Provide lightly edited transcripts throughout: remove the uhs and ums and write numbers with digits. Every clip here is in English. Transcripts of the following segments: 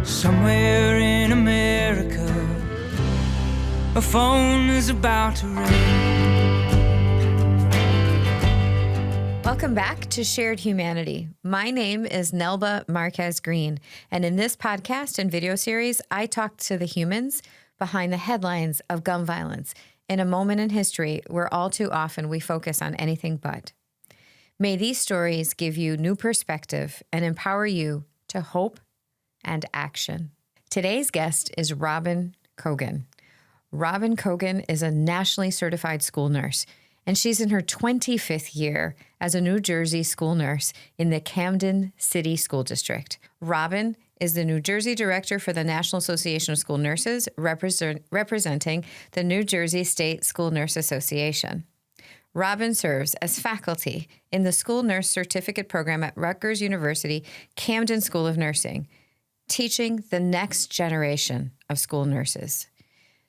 Somewhere in America, a phone is about to ring. Welcome back to Shared Humanity. My name is Nelba Marquez Green, and in this podcast and video series, I talk to the humans behind the headlines of gun violence in a moment in history where all too often we focus on anything but. May these stories give you new perspective and empower you to hope and action. Today's guest is Robin Cogan. Robin Cogan is a nationally certified school nurse, and she's in her 25th year as a New Jersey school nurse in the Camden City School District. Robin is the New Jersey Director for the National Association of School Nurses, representing the New Jersey State School Nurse Association. Robin serves as faculty in the School Nurse Certificate Program at Rutgers University Camden School of Nursing, teaching the next generation of school nurses.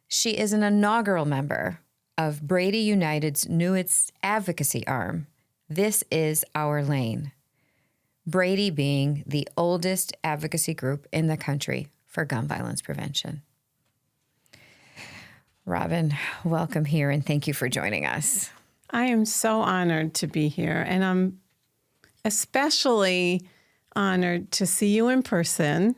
She is an inaugural member of Brady United's newest advocacy arm, This Is Our Lane. Brady being the oldest advocacy group in the country for gun violence prevention. Robin, welcome here and thank you for joining us. I am so honored to be here, and I'm especially honored to see you in person,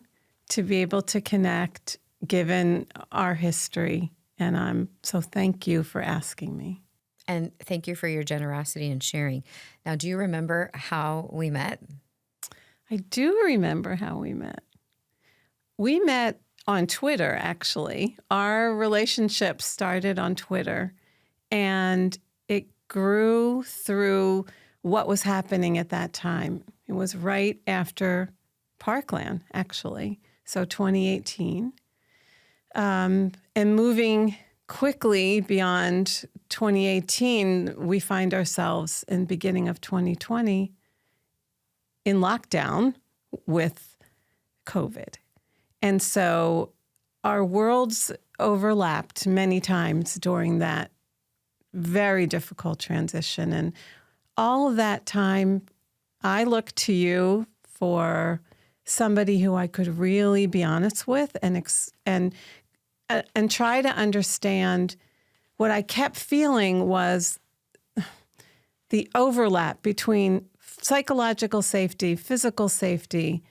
to be able to connect given our history. And so thank you for asking me. And thank you for your generosity and sharing. Now, do you remember how we met? I do remember how we met. We met on Twitter, actually. Our relationship started on Twitter, and it grew through what was happening at that time. It was right after Parkland, actually, so 2018. And moving quickly beyond 2018, we find ourselves in the beginning of 2020 in lockdown with COVID. And so our worlds overlapped many times during that very difficult transition. And all of that time, I looked to you for somebody who I could really be honest with and try to understand. What I kept feeling was the overlap between psychological safety, physical safety,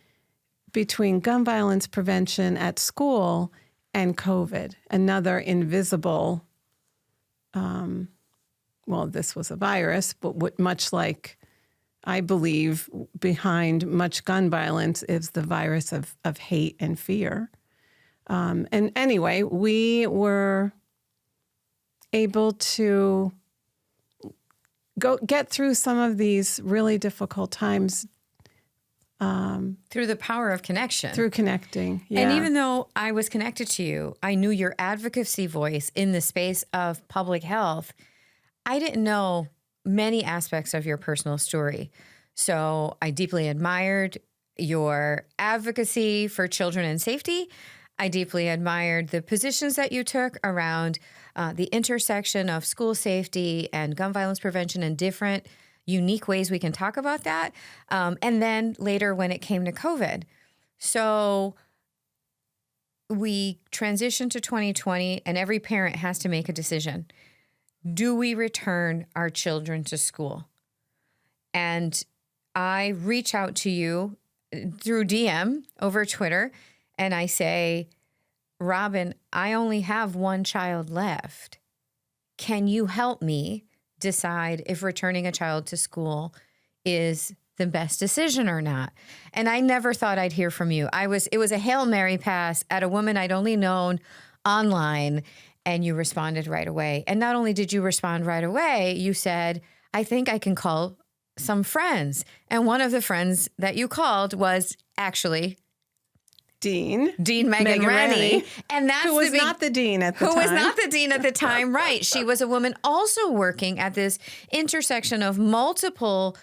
between gun violence prevention at school and COVID, another invisible, this was a virus, but much like I believe behind much gun violence is the virus of hate and fear. And anyway, we were able to get through some of these really difficult times. Through the power of connection. Through connecting, yeah. And even though I was connected to you, I knew your advocacy voice in the space of public health. I didn't know many aspects of your personal story. So I deeply admired your advocacy for children and safety. I deeply admired the positions that you took around the intersection of school safety and gun violence prevention and different unique ways we can talk about that. And then later when it came to COVID. So we transitioned to 2020 and every parent has to make a decision. Do we return our children to school? And I reach out to you through DM over Twitter and I say, Robin, I only have one child left. Can you help me decide if returning a child to school is the best decision or not? And I never thought I'd hear from you. It was a Hail Mary pass at a woman I'd only known online, and you responded right away. And not only did you respond right away, you said, I think I can call some friends. And one of the friends that you called was actually Dean Megan Rennie. And that's who was not the dean at the time. Who was not the dean at the time, right. She was a woman also working at this intersection of multiple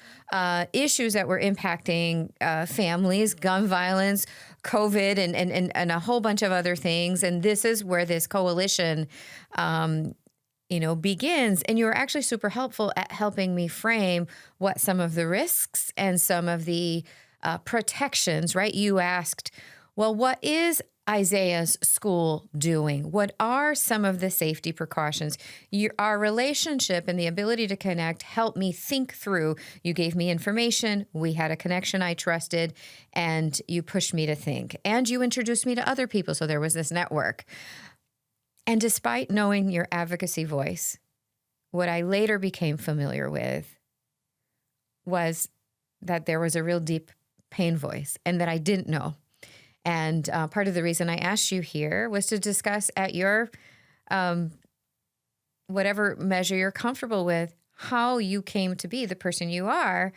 issues that were impacting families, gun violence, COVID, and a whole bunch of other things. And this is where this coalition, begins. And you were actually super helpful at helping me frame what some of the risks and some of the protections, right? You asked, Well, what is Isaiah's school doing? What are some of the safety precautions? Our relationship and the ability to connect helped me think through. You gave me information. We had a connection I trusted, and you pushed me to think. And you introduced me to other people. So there was this network. And despite knowing your advocacy voice, what I later became familiar with was that there was a real deep pain voice and that I didn't know. And part of the reason I asked you here was to discuss at your whatever measure you're comfortable with, how you came to be the person you are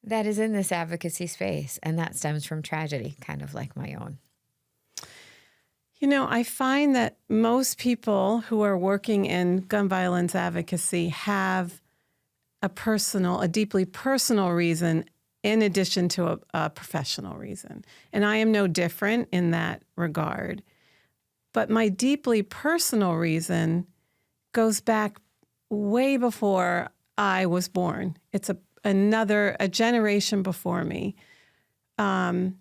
that is in this advocacy space. And that stems from tragedy, kind of like my own. You know, I find that most people who are working in gun violence advocacy have a deeply personal reason in addition to a professional reason. And I am no different in that regard. But my deeply personal reason goes back way before I was born. It's a generation before me. And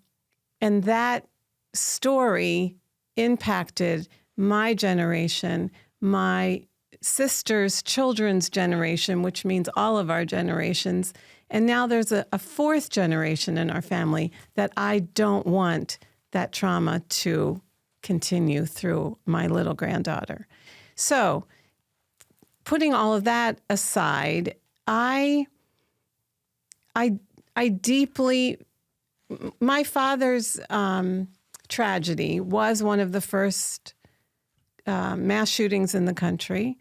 that story impacted my generation, my sister's children's generation, which means all of our generations. And now there's a fourth generation in our family that I don't want that trauma to continue through my little granddaughter. So putting all of that aside, I deeply, my father's tragedy was one of the first mass shootings in the country.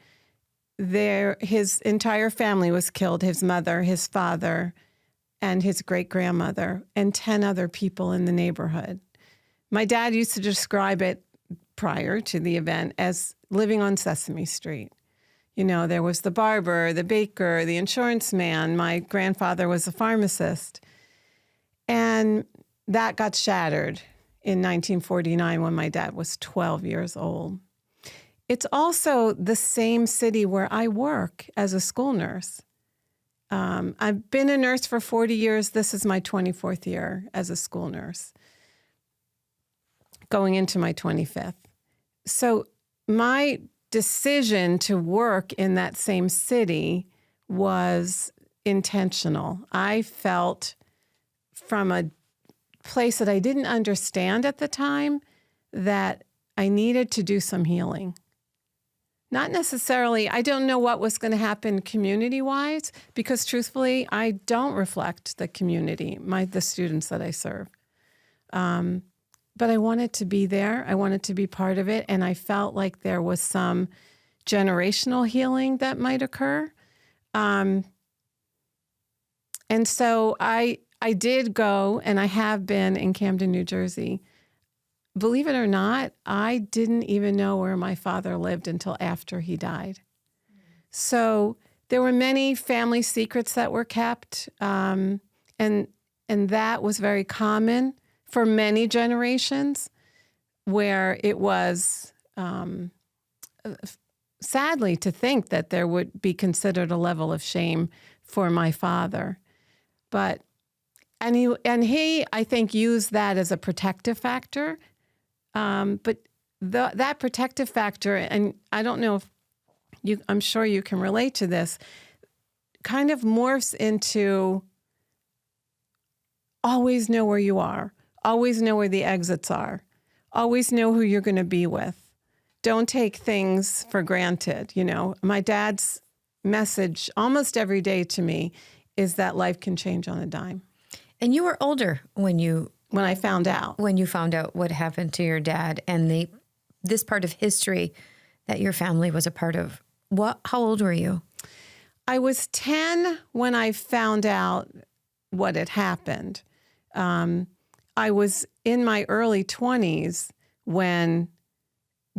His entire family was killed, his mother, his father, and his great-grandmother, and 10 other people in the neighborhood. My dad used to describe it prior to the event as living on Sesame Street. You know, there was the barber, the baker, the insurance man. My grandfather was a pharmacist. And that got shattered in 1949 when my dad was 12 years old. It's also the same city where I work as a school nurse. I've been a nurse for 40 years. This is my 24th year as a school nurse, going into my 25th. So my decision to work in that same city was intentional. I felt from a place that I didn't understand at the time that I needed to do some healing. Not necessarily, I don't know what was going to happen community-wise, because truthfully, I don't reflect the community, the students that I serve. But I wanted to be there. I wanted to be part of it. And I felt like there was some generational healing that might occur. And so I did go, and I have been in Camden, New Jersey. Believe it or not, I didn't even know where my father lived until after he died. So there were many family secrets that were kept, and that was very common for many generations, where it was sadly to think that there would be considered a level of shame for my father. But he I think used that as a protective factor. But that protective factor, and I don't know if I'm sure you can relate to this, kind of morphs into always know where you are, always know where the exits are, always know who you're going to be with. Don't take things for granted. You know, my dad's message almost every day to me is that life can change on a dime. And you were older when I found out. When you found out what happened to your dad and this part of history that your family was a part of. How old were you? I was 10 when I found out what had happened. I was in my early 20s when,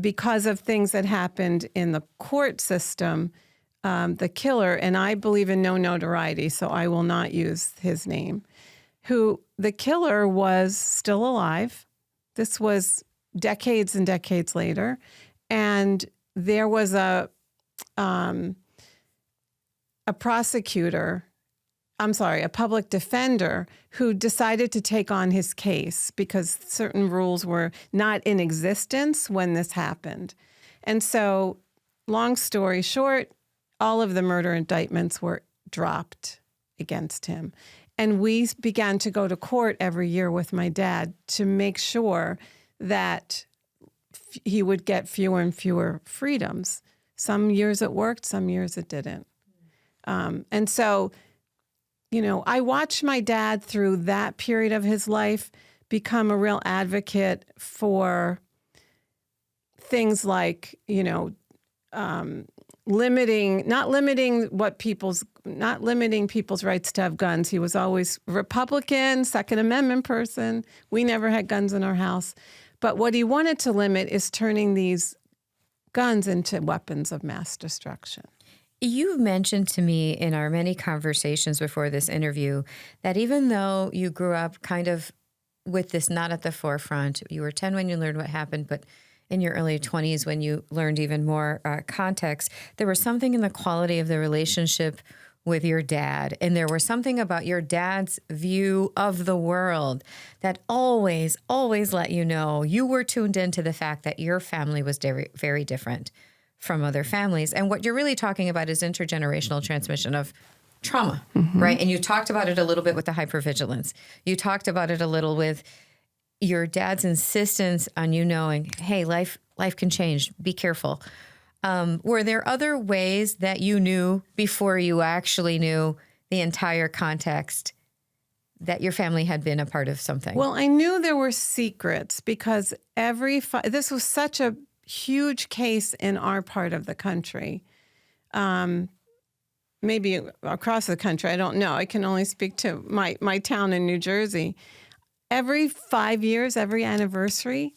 because of things that happened in the court system, the killer, and I believe in no notoriety, so I will not use his name, the killer was still alive. This was decades and decades later. And there was a prosecutor a public defender who decided to take on his case because certain rules were not in existence when this happened. And so, long story short, all of the murder indictments were dropped against him. And we began to go to court every year with my dad to make sure that he would get fewer and fewer freedoms. Some years it worked, some years it didn't. And so, I watched my dad through that period of his life become a real advocate for things like, not limiting people's rights to have guns. He was always Republican, Second Amendment person. We never had guns in our house. But what he wanted to limit is turning these guns into weapons of mass destruction. You've mentioned to me in our many conversations before this interview that even though you grew up kind of with this not at the forefront, you were 10 when you learned what happened, but in your early 20s when you learned even more context, there was something in the quality of the relationship with your dad. And there was something about your dad's view of the world that always, always let you know you were tuned into the fact that your family was very, very different from other families. And what you're really talking about is intergenerational transmission of trauma, right? And you talked about it a little bit with the hypervigilance. You talked about it a little with your dad's insistence on you knowing, hey, life can change. Be careful. Were there other ways that you knew before you actually knew the entire context that your family had been a part of something? Well, I knew there were secrets because this was such a huge case in our part of the country. Maybe across the country, I don't know. I can only speak to my town in New Jersey. Every 5 years, every anniversary,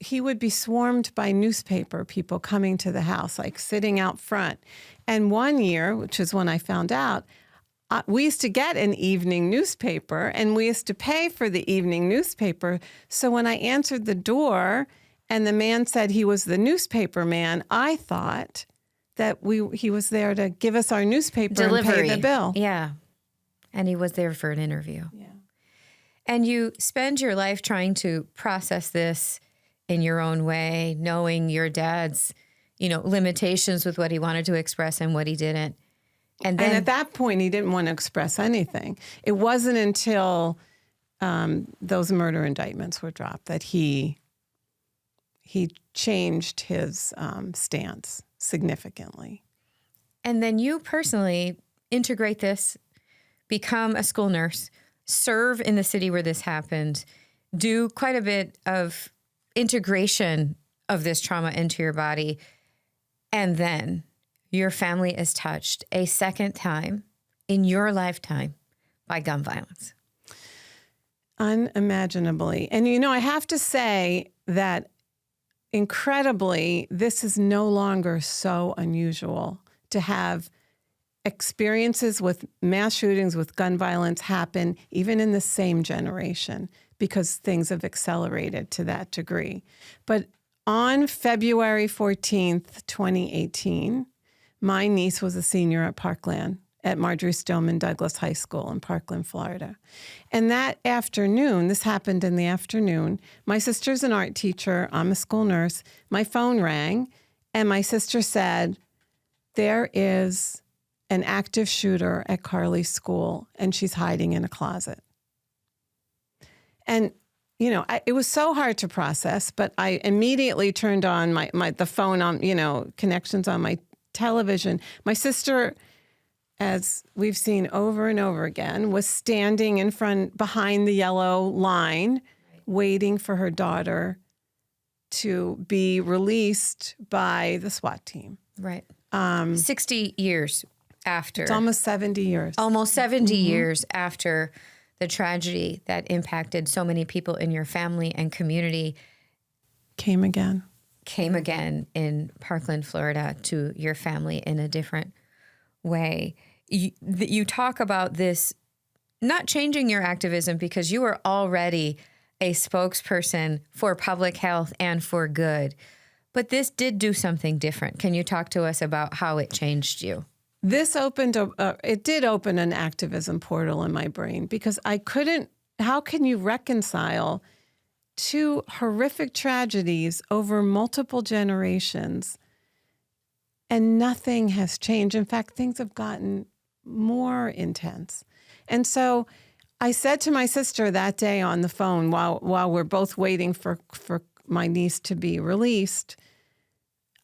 he would be swarmed by newspaper people coming to the house, like sitting out front. And one year, which is when I found out, we used to get an evening newspaper and we used to pay for the evening newspaper. So when I answered the door and the man said he was the newspaper man, I thought that he was there to give us our newspaper Delivery. And pay the bill. Yeah. And he was there for an interview. Yeah. And you spend your life trying to process this in your own way, knowing your dad's, limitations with what he wanted to express and what he didn't. And at that point, he didn't want to express anything. It wasn't until those murder indictments were dropped that he changed his stance significantly. And then you personally integrate this, become a school nurse, serve in the city where this happened, do quite a bit of integration of this trauma into your body, and then your family is touched a second time in your lifetime by gun violence. Unimaginably. And, I have to say that incredibly, this is no longer so unusual to have experiences with mass shootings, with gun violence happen even in the same generation because things have accelerated to that degree. But on February 14th, 2018, my niece was a senior at Parkland, at Marjorie Stoneman Douglas High School in Parkland, Florida. And that afternoon, this happened in the afternoon, my sister's an art teacher, I'm a school nurse, my phone rang, and my sister said, there is an active shooter at Carly's school, and she's hiding in a closet. And, it was so hard to process, but I immediately turned on the phone on, connections on my television. My sister, as we've seen over and over again, was standing behind the yellow line, waiting for her daughter to be released by the SWAT team. Right. 60 years after. It's almost 70 years. Almost 70 years after the tragedy that impacted so many people in your family and community. Came again in Parkland, Florida, to your family in a different way. You talk about this not changing your activism because you were already a spokesperson for public health and for good, but this did do something different. Can you talk to us about how it changed you? this it did open an activism portal in my brain, because how can you reconcile two horrific tragedies over multiple generations and nothing has changed? In fact, things have gotten more intense. And so I said to my sister that day on the phone while we're both waiting for my niece to be released,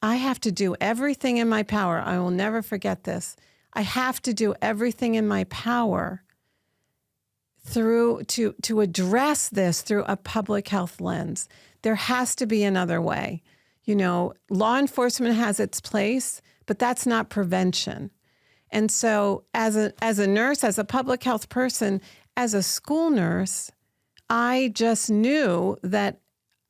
I have to do everything in my power. I will never forget this. I have to do everything in my power to address this through a public health lens. There has to be another way. Law enforcement has its place, but that's not prevention. And so as a nurse, as a public health person, as a school nurse, I just knew that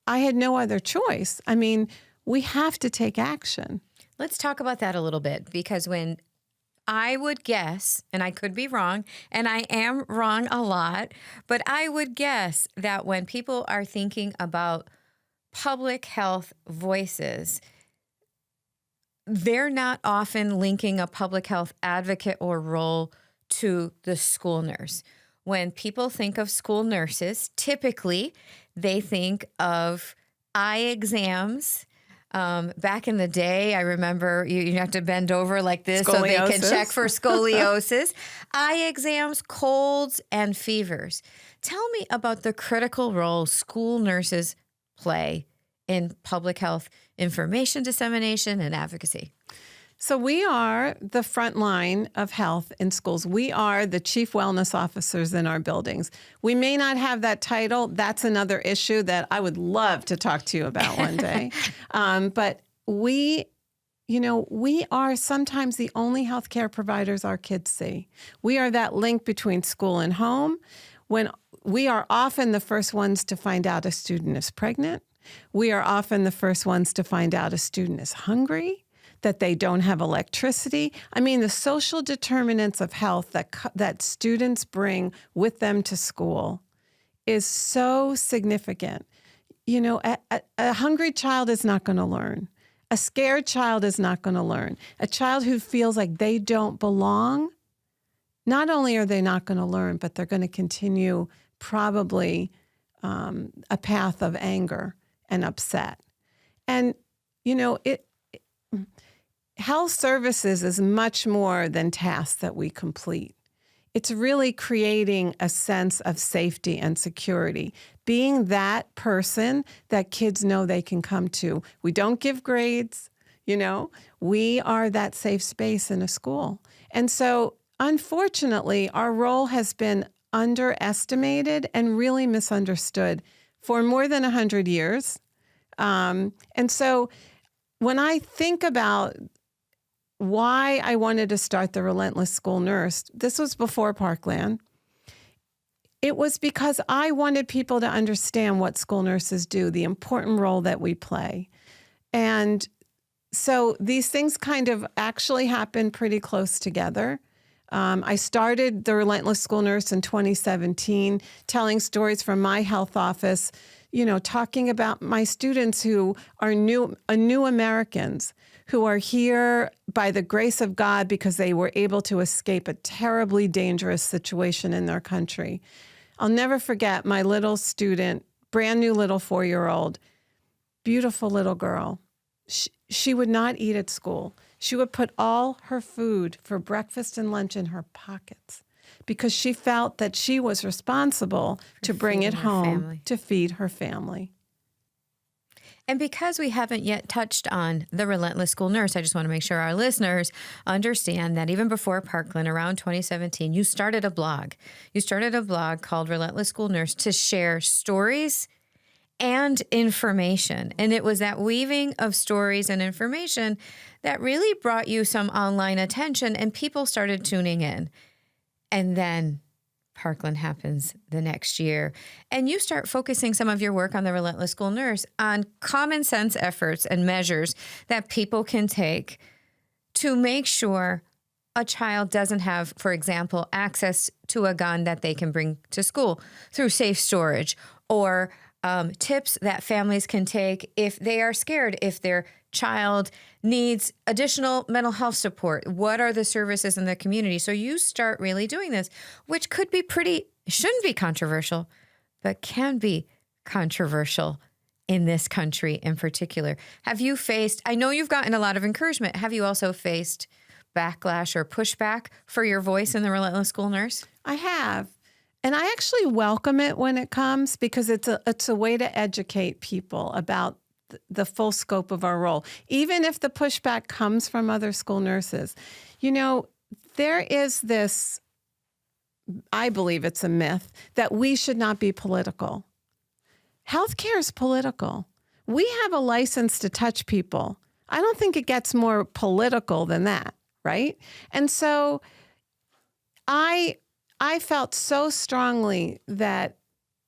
I had no other choice. I mean, we have to take action. Let's talk about that a little bit, because when I would guess, and I could be wrong, and I am wrong a lot, but I would guess that when people are thinking about public health voices, they're not often linking a public health advocate or role to the school nurse. When people think of school nurses, typically they think of eye exams. Back in the day, I remember you have to bend over like this so they can check for scoliosis. Eye exams, colds, and fevers. Tell me about the critical role school nurses play in public health information dissemination and advocacy. So we are the front line of health in schools. We are the chief wellness officers in our buildings. We may not have that title. That's another issue that I would love to talk to you about one day. But we are sometimes the only healthcare providers our kids see. We are that link between school and home. When we are often the first ones to find out a student is pregnant. We are often the first ones to find out a student is hungry, that they don't have electricity. I mean, the social determinants of health that students bring with them to school is so significant. A hungry child is not going to learn. A scared child is not going to learn. A child who feels like they don't belong, not only are they not going to learn, but they're going to continue probably a path of anger and upset. And, health services is much more than tasks that we complete. It's really creating a sense of safety and security, being that person that kids know they can come to. We don't give grades, we are that safe space in a school. And so, unfortunately, our role has been underestimated and really misunderstood for more than 100 years. And so when I think about why I wanted to start the Relentless School Nurse, this was before Parkland. It was because I wanted people to understand what school nurses do, the important role that we play. And so these things kind of actually happened pretty close together. I started the Relentless School Nurse in 2017, telling stories from my health office, talking about my students who are new Americans, who are here by the grace of God because they were able to escape a terribly dangerous situation in their country. I'll never forget my little student, brand new little 4-year-old, beautiful little girl. She would not eat at school. She would put all her food for breakfast and lunch in her pockets because she felt that she was responsible to bring it home to feed her family. And because we haven't yet touched on the Relentless School Nurse, I just want to make sure our listeners understand that even before Parkland, around 2017, you started a blog. You started a blog called Relentless School Nurse to share stories and information. And it was that weaving of stories and information that really brought you some online attention, and people started tuning in. And then Parkland happens the next year, and you start focusing some of your work on the Relentless School Nurse on common sense efforts and measures that people can take to make sure a child doesn't have, for example, access to a gun that they can bring to school through safe storage, or tips that families can take if they are scared, if their child needs additional mental health support. What are the services in the community? So you start really doing this, which could be shouldn't be controversial, but can be controversial in this country in particular. Have you faced, I know you've gotten a lot of encouragement. Have you also faced backlash or pushback for your voice in the Relentless School Nurse? I have. And I actually welcome it when it comes because it's a way to educate people about the full scope of our role, even if the pushback comes from other school nurses. You know, there is this, I believe it's a myth, that we should not be political. Healthcare is political. We have a license to touch people. I don't think it gets more political than that, right? And so I felt so strongly that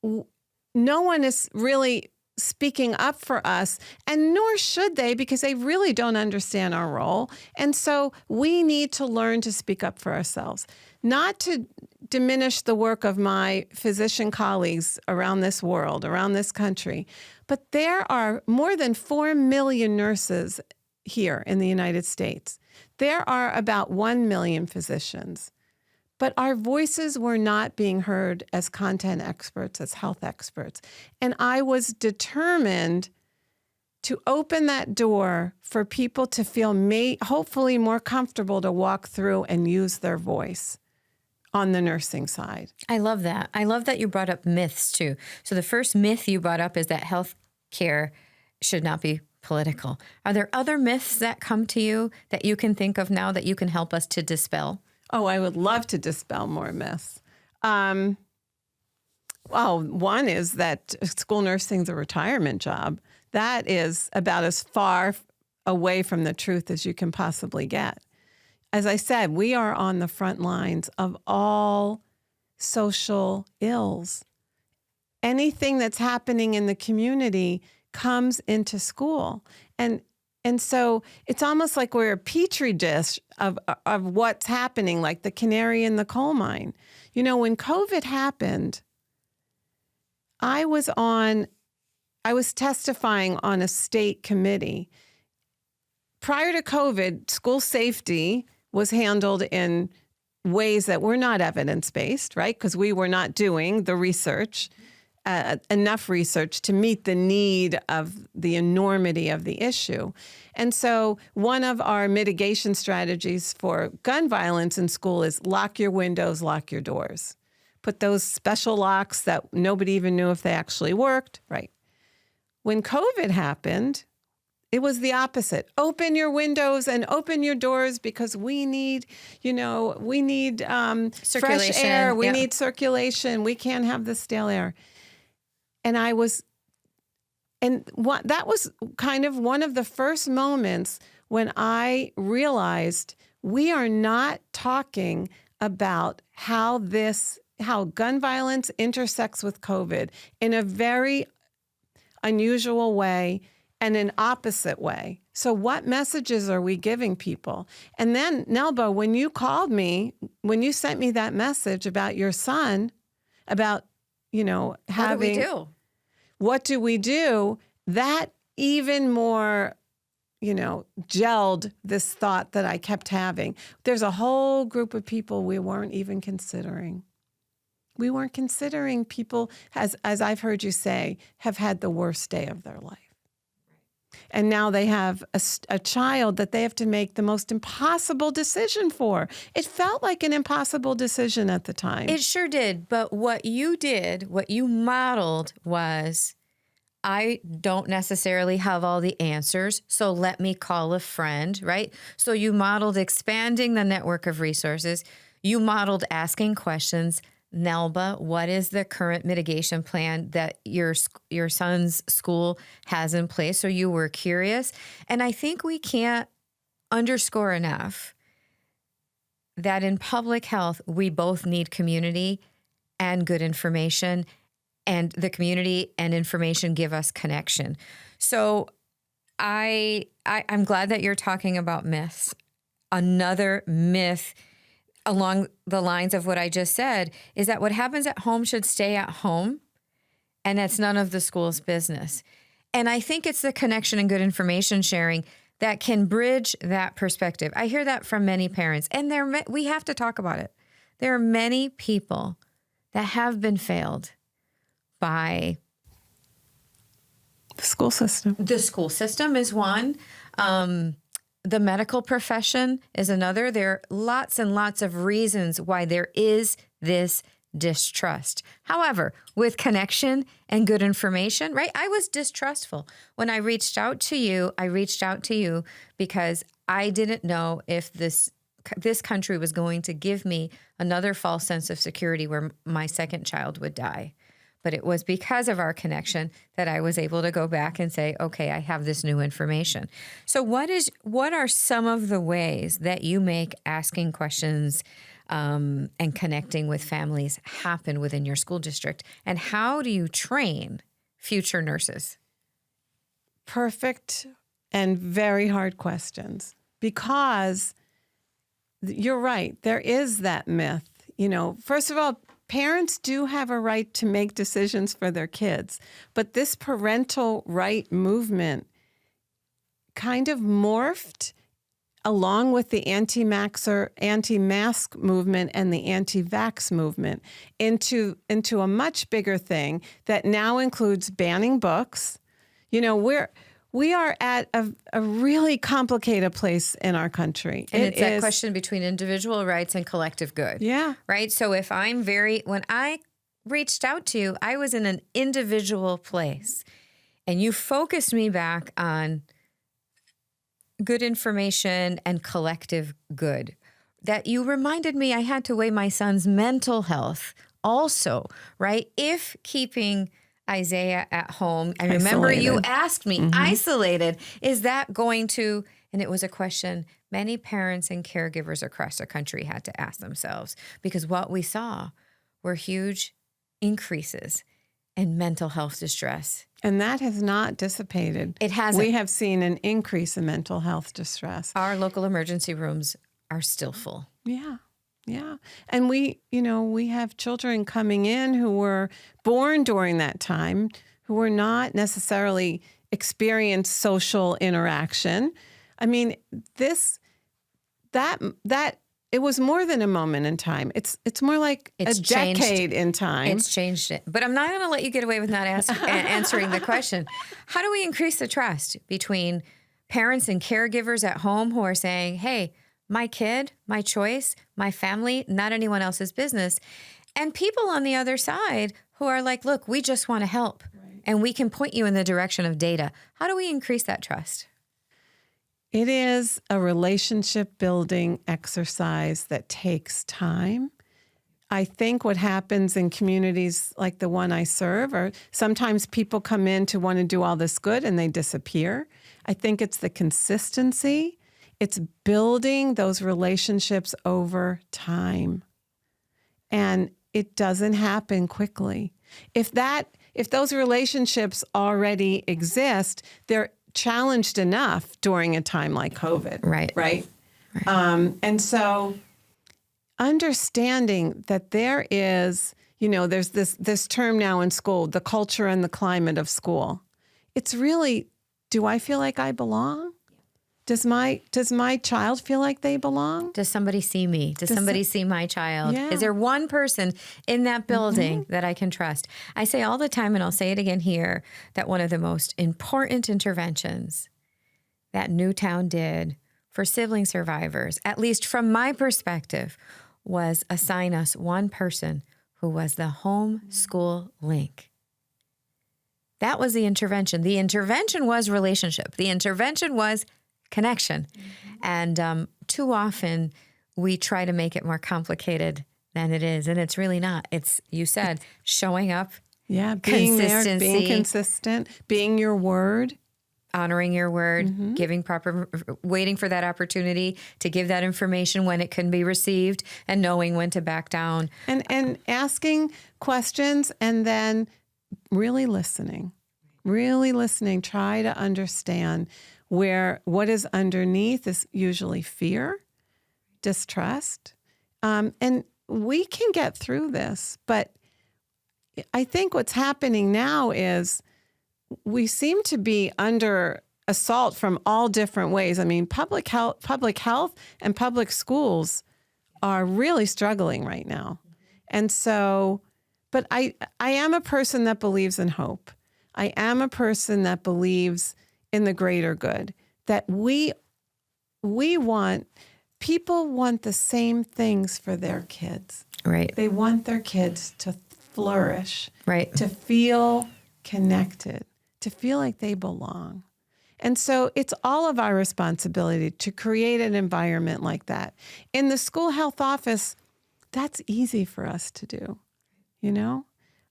no one is really speaking up for us, and nor should they, because they really don't understand our role. And so we need to learn to speak up for ourselves, not to diminish the work of my physician colleagues around this world, around this country. But there are more than 4 million nurses here in the United States. There are about 1 million physicians. But our voices were not being heard as content experts, as health experts. And I was determined to open that door for people to feel hopefully more comfortable to walk through and use their voice on the nursing side. I love that. I love that you brought up myths too. So the first myth you brought up is that health care should not be political. Are there other myths that come to you that you can think of now that you can help us to dispel? Oh, I would love to dispel more myths. Well, one is that school nursing is a retirement job. That is about as far away from the truth as you can possibly get. As I said, we are on the front lines of all social ills. Anything that's happening in the community comes into school. And so it's almost like we're a petri dish of what's happening, like the canary in the coal mine. You know, when COVID happened, I was testifying on a state committee. Prior to COVID, school safety was handled in ways that were not evidence-based, right? Because we were not doing the research, enough research to meet the need of the enormity of the issue. And so one of our mitigation strategies for gun violence in school is lock your windows, lock your doors. Put those special locks that nobody even knew if they actually worked, right? When COVID happened, it was the opposite. Open your windows and open your doors because we need, fresh air. We need circulation. We can't have the stale air. That was kind of one of the first moments when I realized we are not talking about how gun violence intersects with COVID in a very unusual way and an opposite way. So what messages are we giving people? And then, Nelba, when you called me, when you sent me that message about your son, about what do we do? That even more, gelled this thought that I kept having. There's a whole group of people we weren't even considering. We weren't considering people, as I've heard you say, have had the worst day of their life. And now they have a child that they have to make the most impossible decision for. It felt like an impossible decision at the time. It sure did. But what you modeled was, I don't necessarily have all the answers, so let me call a friend, right? So you modeled expanding the network of resources. You modeled asking questions. Nelba, what is the current mitigation plan that your son's school has in place? So you were curious. And I think we can't underscore enough that in public health, we both need community and good information, and the community and information give us connection. So I'm glad that you're talking about myths. Another myth along the lines of what I just said is that what happens at home should stay at home, and it's none of the school's business. And I think it's the connection and good information sharing that can bridge that perspective. I hear that from many parents, and we have to talk about it. There are many people that have been failed by the school system. The school system is one. The medical profession is another. There are lots and lots of reasons why there is this distrust. However, with connection and good information, right? I was distrustful. When I reached out to you because I didn't know if this country was going to give me another false sense of security where my second child would die. But it was because of our connection that I was able to go back and say, okay, I have this new information. So what are some of the ways that you make asking questions and connecting with families happen within your school district? And how do you train future nurses? Perfect and very hard questions, because you're right. There is that myth. First of all, parents do have a right to make decisions for their kids, but this parental right movement kind of morphed along with the anti-mask movement and the anti-vax movement into a much bigger thing that now includes banning books. We are at a really complicated place in our country. And it's that question between individual rights and collective good. Yeah. Right? So when I reached out to you, I was in an individual place, and you focused me back on good information and collective good. That you reminded me I had to weigh my son's mental health also, right? If keeping Isaiah at home, I remember you asked me, isolated, is that going to, and it was a question many parents and caregivers across the country had to ask themselves, because what we saw were huge increases in mental health distress. And that has not dissipated. It hasn't. We have seen an increase in mental health distress. Our local emergency rooms are still full. Yeah. Yeah. And we have children coming in who were born during that time, who were not necessarily experienced social interaction. I mean, it was more than a moment in time. It's more like a decade in time. It's changed it. But I'm not going to let you get away with not answering the question. How do we increase the trust between parents and caregivers at home who are saying, hey, my kid, my choice, my family, not anyone else's business, and people on the other side who are like, look, we just want to help, and we can point you in the direction of data. How do we increase that trust? It is a relationship building exercise that takes time. I think what happens in communities like the one I serve are sometimes people come in to want to do all this good and they disappear. I think it's the consistency. It's building those relationships over time. And it doesn't happen quickly. If those relationships already exist, they're challenged enough during a time like COVID. Right. And so understanding that there is, there's this term now in school, the culture and the climate of school. It's really, do I feel like I belong? Does my child feel like they belong? Does somebody see me? Does somebody see my child? Yeah. Is there one person in that building that I can trust? I say all the time, and I'll say it again here, that one of the most important interventions that Newtown did for sibling survivors, at least from my perspective, was assign us one person who was the homeschool link. That was the intervention. The intervention was relationship. The intervention was connection. And too often we try to make it more complicated than it is. And it's really not. It's, you said, showing up. Yeah, being there, being consistent, being your word. Honoring your word, giving waiting for that opportunity to give that information when it can be received, and knowing when to back down. And asking questions, and then really listening, try to understand what is underneath is usually fear, distrust. And we can get through this, but I think what's happening now is we seem to be under assault from all different ways. I mean, public health and public schools are really struggling right now. And so, but I am a person that believes in hope. I am a person that believes in the greater good, that people want the same things for their kids. Right. They want their kids to flourish, Right. to feel connected, to feel like they belong. And so it's all of our responsibility to create an environment like that. In the school health office, that's easy for us to do, you know?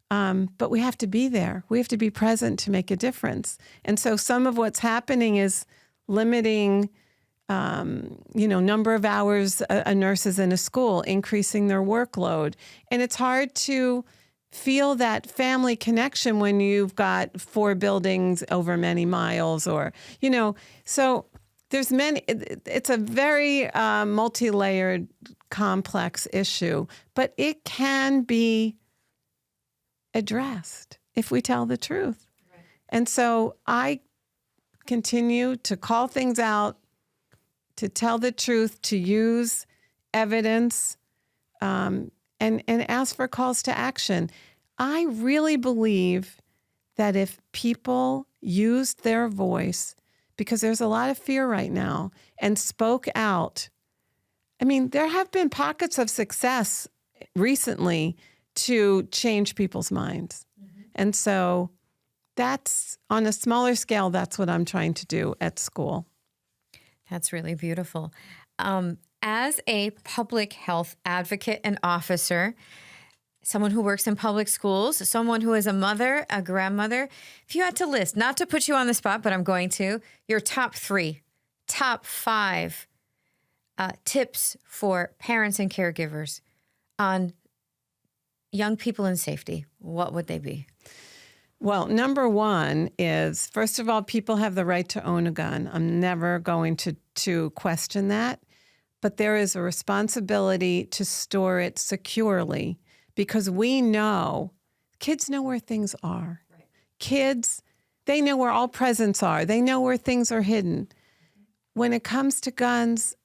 But we have to be there. We have to be present to make a difference. And so some of what's happening is limiting, number of hours a nurse is in a school, increasing their workload. And it's hard to feel that family connection when you've got 4 buildings over many miles so there's many, it's a very multi-layered, complex issue, but it can be addressed if we tell the truth. Right. And so I continue to call things out, to tell the truth, to use evidence, and ask for calls to action. I really believe that if people used their voice, because there's a lot of fear right now, and spoke out, I mean, there have been pockets of success recently to change people's minds. Mm-hmm. And so that's, on a smaller scale, that's what I'm trying to do at school. That's really beautiful. As a public health advocate and officer, someone who works in public schools, someone who is a mother, a grandmother, if you had to list, not to put you on the spot, but I'm going to, your top 5 tips for parents and caregivers on young people in safety, what would they be? Well, number one is, first of all, people have the right to own a gun. I'm never going to question that. But there is a responsibility to store it securely, because we know kids know where things are. Right. Kids, they know where all presents are. They know where things are hidden. When it comes to guns,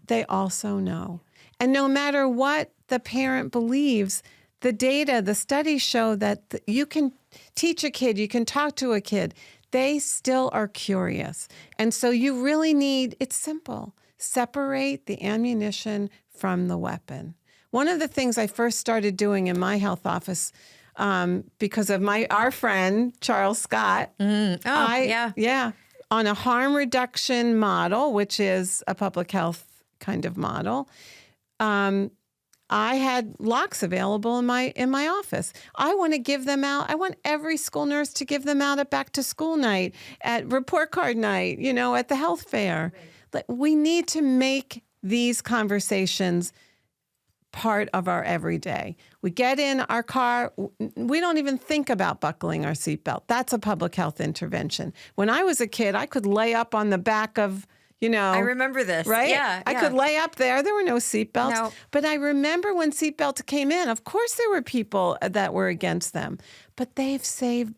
they also know. And no matter what the parent believes, the data, the studies show that you can teach a kid, you can talk to a kid. They still are curious. And so you really need, it's simple, separate the ammunition from the weapon. One of the things I first started doing in my health office, because of our friend, Charles Scott, on a harm reduction model, which is a public health kind of model, I had locks available in my office. I want to give them out. I want every school nurse to give them out at back to school night, at report card night, at the health fair. Right. We need to make these conversations part of our everyday. We get in our car, we don't even think about buckling our seatbelt. That's a public health intervention. When I was a kid, I could lay up on the back of, I remember this. Right? Yeah. I could lay up there. There were no seatbelts. No. But I remember when seatbelts came in, of course there were people that were against them. But they've saved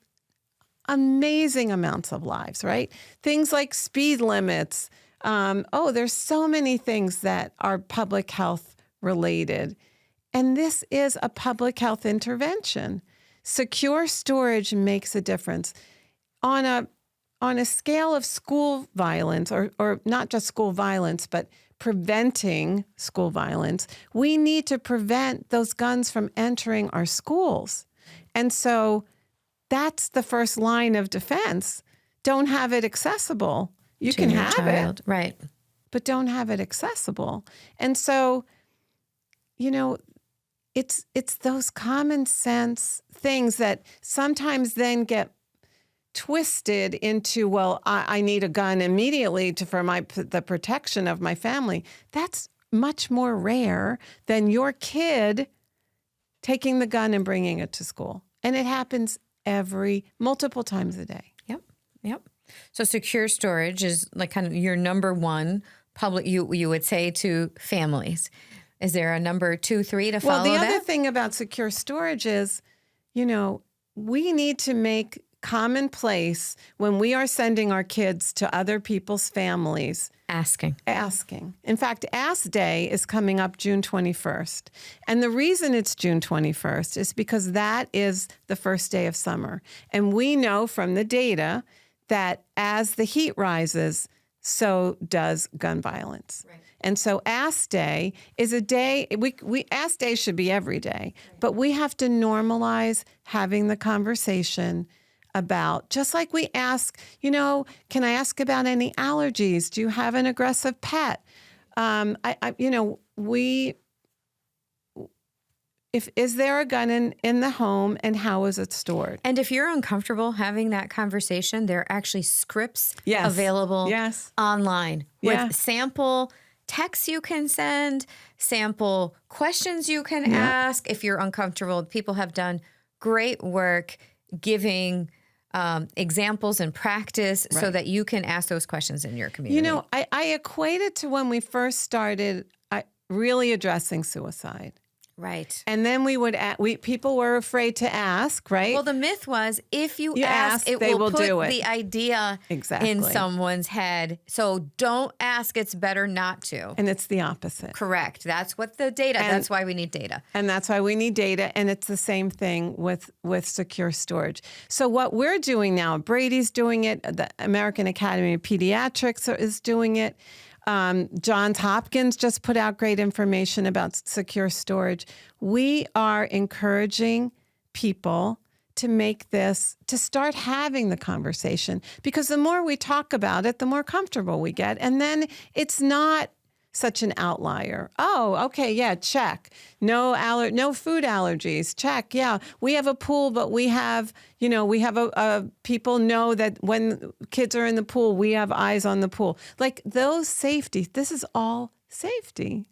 amazing amounts of lives, right? Things like speed limits. There's so many things that are public health related. And this is a public health intervention. Secure storage makes a difference. On a scale of school violence, or not just school violence, but preventing school violence, we need to prevent those guns from entering our schools. And so that's the first line of defense. Don't have it accessible. You can have it. Right. But don't have it accessible. And so, it's those common sense things that sometimes then get twisted into, well, I need a gun immediately for the protection of my family. That's much more rare than your kid taking the gun and bringing it to school. And it happens multiple times a day. Yep. So secure storage is like kind of your number one public, you would say, to families. Is there a number 2, 3 to follow that? Well, the other thing about secure storage is we need to make commonplace when we are sending our kids to other people's families. Asking. In fact, Ask Day is coming up June 21st. And the reason it's June 21st is because that is the first day of summer. And we know from the data that as the heat rises, so does gun violence. Right. And so Ask Day is a day, Ask Day should be every day, but we have to normalize having the conversation about, just like we ask, can I ask about any allergies? Do you have an aggressive pet? Is there a gun in the home, and how is it stored? And if you're uncomfortable having that conversation, there are actually scripts available online with sample texts you can send, sample questions you can ask. If you're uncomfortable, people have done great work giving examples and practice so that you can ask those questions in your community. I equate it to when we first started really addressing suicide. Right. And then people were afraid to ask, right? Well, the myth was if you ask, it will put the idea in someone's head. So don't ask. It's better not to. And it's the opposite. Correct. That's what the data, that's why we need data. And that's why we need data. And it's the same thing with secure storage. So what we're doing now, Brady's doing it, the American Academy of Pediatrics is doing it. Johns Hopkins just put out great information about secure storage. We are encouraging people to start having the conversation, because the more we talk about it, the more comfortable we get. And then it's not such an outlier. Oh, okay, yeah, check. No food allergies, check. Yeah, we have a pool, but we have people know that when kids are in the pool, we have eyes on the pool. Like those safety, this is all safety.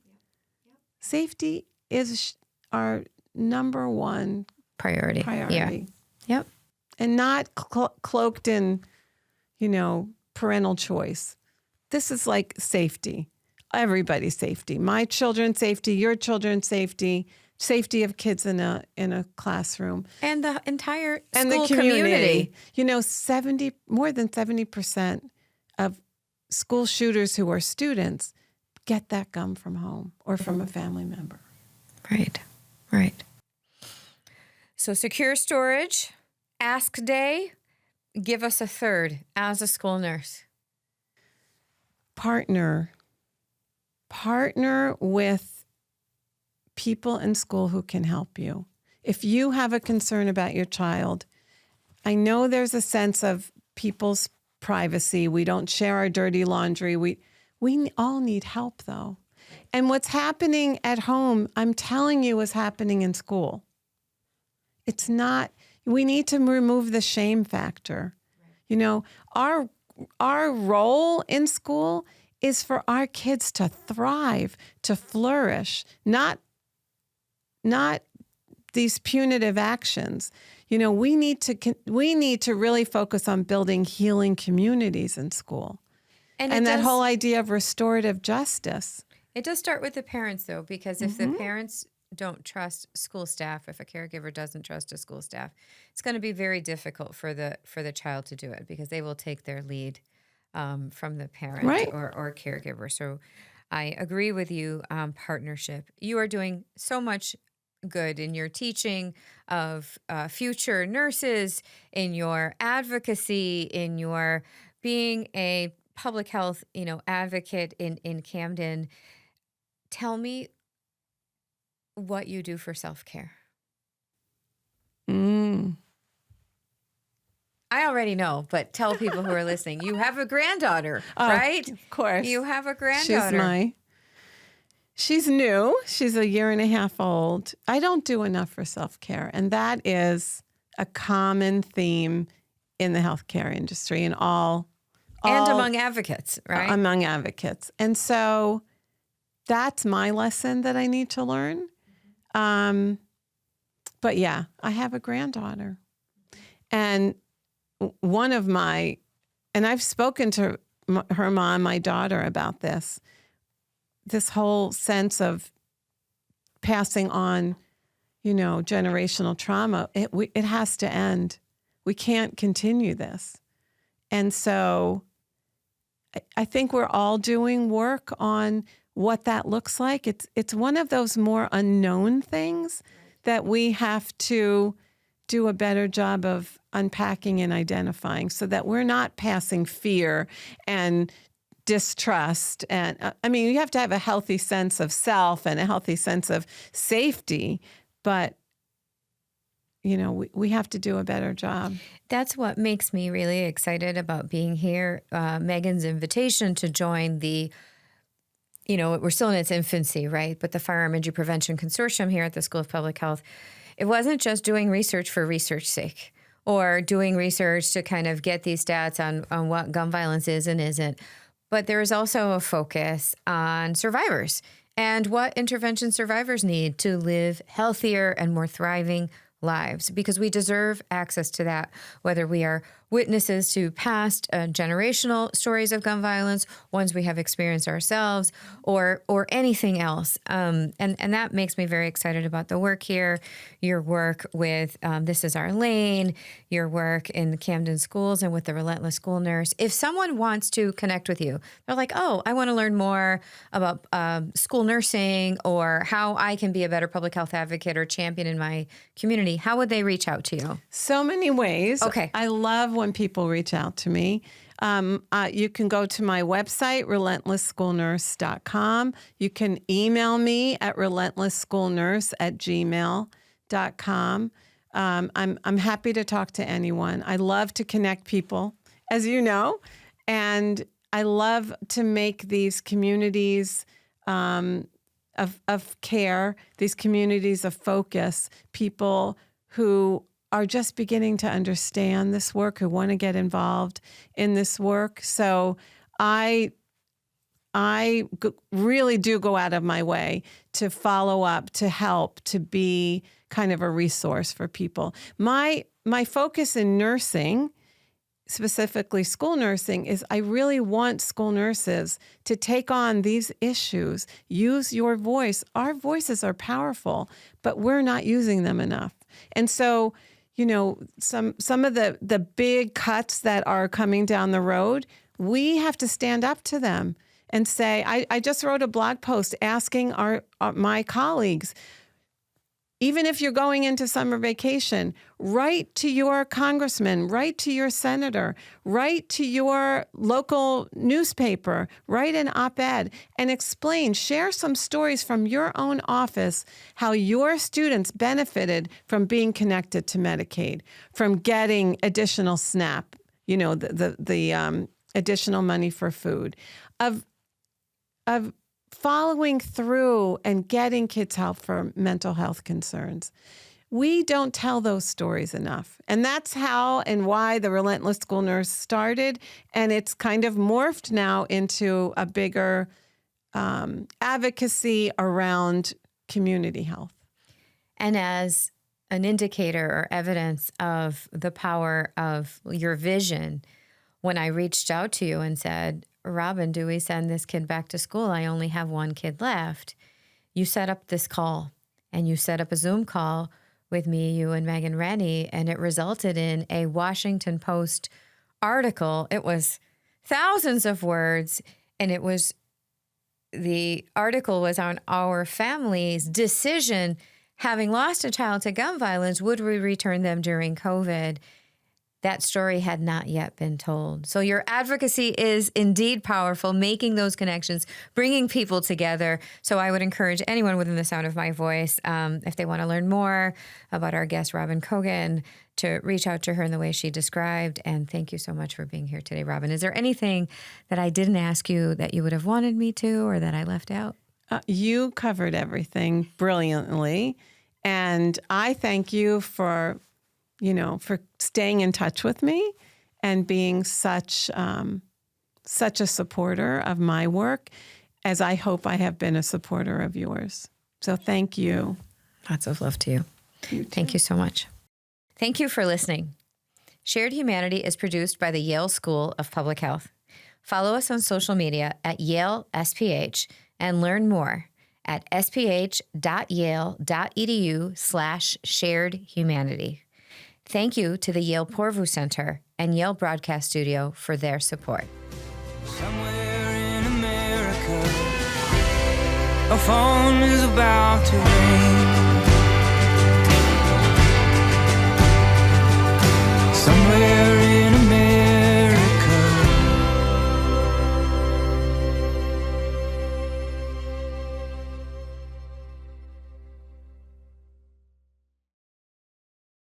Safety is our number one priority. Yeah. Yep. And not cloaked in, parental choice. This is like safety. Everybody's safety. My children's safety, your children's safety, safety of kids in a classroom. And the entire school community. More than 70% of school shooters who are students get that gun from home or from a family member. Right. So secure storage, Ask Day, give us a third as a school nurse. Partner with people in school who can help you. If you have a concern about your child, I know there's a sense of people's privacy. We don't share our dirty laundry. We all need help, though. And what's happening at home, I'm telling you, is happening in school. It's not, we need to remove the shame factor. Our role in school is for our kids to thrive, to flourish, not these punitive actions. We need to really focus on building healing communities in school. And that whole idea of restorative justice. It does start with the parents, though, because if the parents don't trust school staff, if a caregiver doesn't trust a school staff, it's going to be very difficult for the child to do it, because they will take their lead from the parent or caregiver. So I agree with you, partnership. You are doing so much good in your teaching of future nurses, in your advocacy, in your being a public health, advocate in Camden. Tell me what you do for self-care. I already know, but tell people who are listening. You have a granddaughter, right? Of course. You have a granddaughter. She's new. She's a year and a half old. I don't do enough for self-care. And that is a common theme in the healthcare industry and all among advocates, right? Among advocates. And so that's my lesson that I need to learn. But yeah, I have a granddaughter. And and I've spoken to her mom, my daughter, about this whole sense of passing on, generational trauma. It has to end. We can't continue this. And so I think we're all doing work on what that looks like. It's one of those more unknown things that we have to do a better job of unpacking and identifying so that we're not passing fear and distrust. And you have to have a healthy sense of self and a healthy sense of safety, but we have to do a better job. That's what makes me really excited about being here. Megan's invitation to join the, we're still in its infancy, right? But the Firearm Injury Prevention Consortium here at the School of Public Health, it wasn't just doing research for research's sake or doing research to kind of get these stats on what gun violence is and isn't. But there is also a focus on survivors and what intervention survivors need to live healthier and more thriving lives, because we deserve access to that, whether we are witnesses to past generational stories of gun violence, ones we have experienced ourselves, or anything else. And that makes me very excited about the work here, your work with This Is Our Lane, your work in the Camden schools and with the Relentless School Nurse. If someone wants to connect with you, they're like, oh, I want to learn more about school nursing or how I can be a better public health advocate or champion in my community, how would they reach out to you? So many ways. Okay. I love when people reach out to me. You can go to my website, relentlessschoolnurse.com. You can email me at relentlessschoolnurse@gmail.com. I'm happy to talk to anyone. I love to connect people, as you know, and I love to make these communities of care, these communities of focus, people who are just beginning to understand this work, who want to get involved in this work. So I really do go out of my way to follow up, to help, to be kind of a resource for people. My focus in nursing, specifically school nursing, is I really want school nurses to take on these issues, use your voice. Our voices are powerful, but we're not using them enough. And so, some of the big cuts that are coming down the road, we have to stand up to them and say, I just wrote a blog post asking my colleagues, even if you're going into summer vacation, write to your congressman, write to your senator, write to your local newspaper, write an op-ed and explain, share some stories from your own office, how your students benefited from being connected to Medicaid, from getting additional SNAP, the additional money for food, of following through and getting kids help for mental health concerns. We don't tell those stories enough. And that's how and why the Relentless School Nurse started. And it's kind of morphed now into a bigger advocacy around community health. And as an indicator or evidence of the power of your vision, when I reached out to you and said, Robin, do we send this kid back to school? I only have one kid left. You set up this call and you set up a Zoom call with me, you and Megan Rennie, and it resulted in a Washington Post article. It was thousands of words, and the article was on our family's decision, having lost a child to gun violence, would we return them during COVID? That story had not yet been told. So your advocacy is indeed powerful, making those connections, bringing people together. So I would encourage anyone within the sound of my voice, if they want to learn more about our guest, Robin Cogan, to reach out to her in the way she described. And thank you so much for being here today, Robin. Is there anything that I didn't ask you that you would have wanted me to or that I left out? You covered everything brilliantly. And I thank you for staying in touch with me and being such a supporter of my work, as I hope I have been a supporter of yours. So thank you. Lots of love to you. Thank you so much. Thank you for listening. Shared Humanity is produced by the Yale School of Public Health. Follow us on social media at Yale SPH and learn more at sph.yale.edu/sharedhumanity. Thank you to the Yale Porvu Center and Yale Broadcast Studio for their support. Somewhere in America, a phone is about to ring. Somewhere